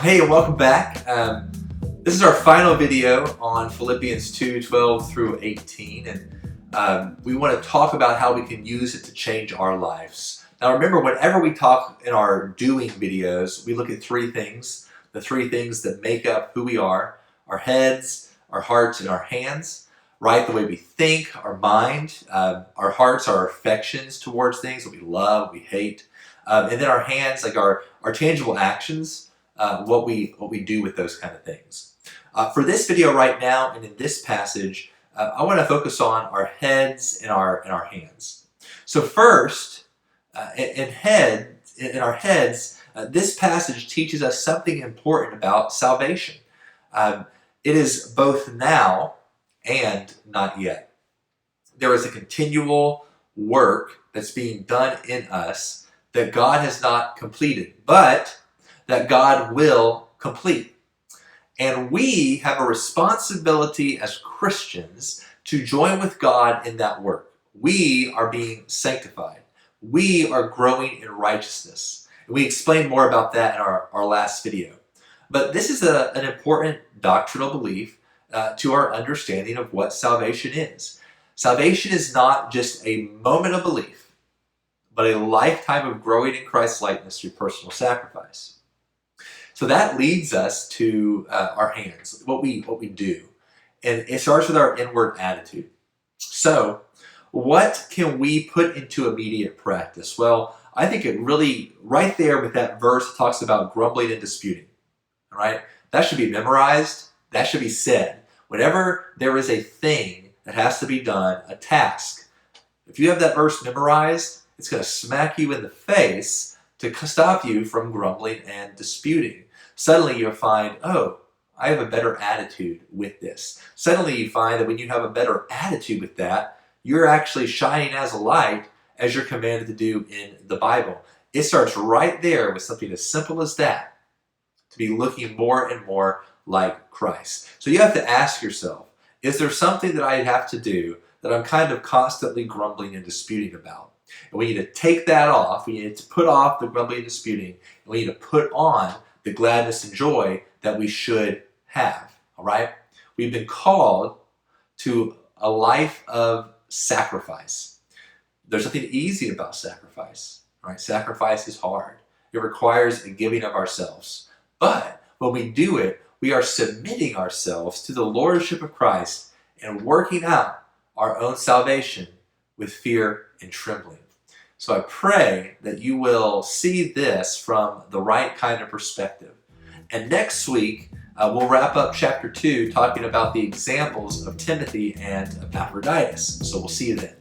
Hey, and welcome back. This is our final video on Philippians 2:12 through 18, and we want to talk about how we can use it to change our lives. Now remember, whenever we talk in our doing videos, we look at three things, the three things that make up who we are: our heads, our hearts, and our hands, right? The way we think, our mind, our hearts, our affections towards things, what we love, what we hate, and then our hands, like our tangible actions, what we do with those kind of things. For this video right now and in this passage, I want to focus on our heads and our hands. So first, in our heads, this passage teaches us something important about salvation. It is both now and not yet. There is a continual work that's being done in us that God has not completed, but that God will complete. And we have a responsibility as Christians to join with God in that work. We are being sanctified. We are growing in righteousness. And we explained more about that in our last video. But this is an important doctrinal belief to our understanding of what salvation is. Salvation is not just a moment of belief, but a lifetime of growing in Christ's likeness through personal sacrifice. So that leads us to our hands, what we do. And it starts with our inward attitude. So what can we put into immediate practice? Well, I think it really, right there with that verse, talks about grumbling and disputing. All right? That should be memorized. That should be said. Whenever there is a thing that has to be done, a task, if you have that verse memorized, it's going to smack you in the face to stop you from grumbling and disputing. Suddenly you'll find, oh, I have a better attitude with this. Suddenly you find that when you have a better attitude with that, you're actually shining as a light as you're commanded to do in the Bible. It starts right there with something as simple as that, to be looking more and more like Christ. So you have to ask yourself, is there something that I have to do that I'm kind of constantly grumbling and disputing about? And we need to take that off. We need to put off the grumbling and disputing. And we need to put on the gladness and joy that we should have. All right? We've been called to a life of sacrifice. There's nothing easy about sacrifice. Right? Sacrifice is hard. It requires a giving of ourselves. But when we do it, we are submitting ourselves to the lordship of Christ and working out our own salvation with fear and trembling. So I pray that you will see this from the right kind of perspective. And next week, we'll wrap up chapter 2 talking about the examples of Timothy and Epaphroditus. So we'll see you then.